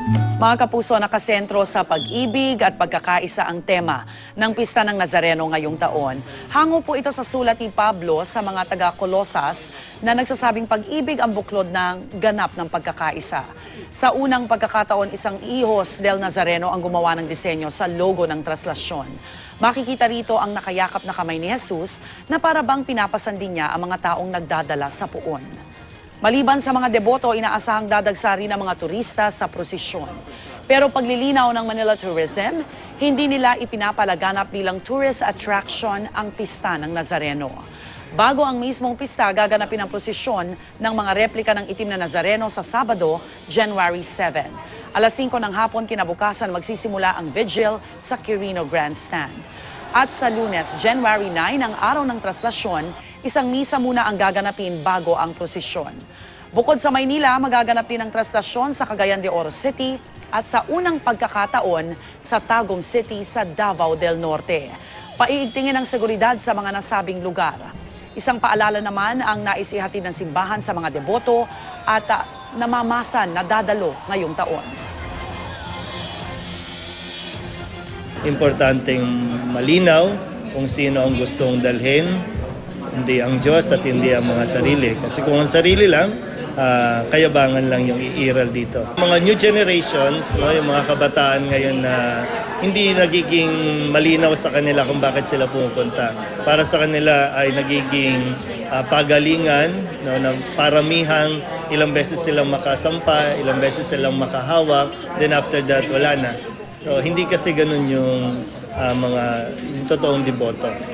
Mga kapuso, nakasentro sa pag-ibig at pagkakaisa ang tema ng Pista ng Nazareno ngayong taon. Hango po ito sa sulat ni Pablo sa mga taga-Colosas na nagsasabing pag-ibig ang buklod ng ganap ng pagkakaisa. Sa unang pagkakataon, isang ihos del Nazareno ang gumawa ng disenyo sa logo ng traslasyon. Makikita rito ang nakayakap na kamay ni Jesus na para bang pinapasandin niya ang mga taong nagdadala sa puon. Maliban sa mga deboto, inaasahang dadagsa rin ang mga turista sa prosesyon. Pero paglilinaw ng Manila Tourism, hindi nila ipinapalaganap bilang tourist attraction ang Pista ng Nazareno. Bago ang mismong pista, gaganapin ang prosesyon ng mga replika ng itim na Nazareno sa Sabado, January 7. Alas 5 ng hapon kinabukasan magsisimula ang vigil sa Quirino Grandstand. At sa Lunes, January 9, ang araw ng traslasyon, isang misa muna ang gaganapin bago ang prosesyon. Bukod sa Maynila, magaganap din ang traslasyon sa Cagayan de Oro City at sa unang pagkakataon sa Tagum City sa Davao del Norte. Paiigtingin ang seguridad sa mga nasabing lugar. Isang paalala naman ang naisihatid ng simbahan sa mga deboto at namamasan na dadalo ngayong taon. Importanteng malinaw kung sino ang gustong dalhin, hindi ang Diyos at hindi ang mga sarili. Kasi kung ang sarili lang, kayabangan lang yung iiral dito. Mga new generations, no, yung mga kabataan ngayon na hindi nagiging malinaw sa kanila kung bakit sila pumupunta. Para sa kanila ay nagiging pagalingan, no, na paramihang ilang beses silang makasampa, ilang beses silang makahawak, then after that wala na. So hindi kasi ganun yung mga totoong deboto.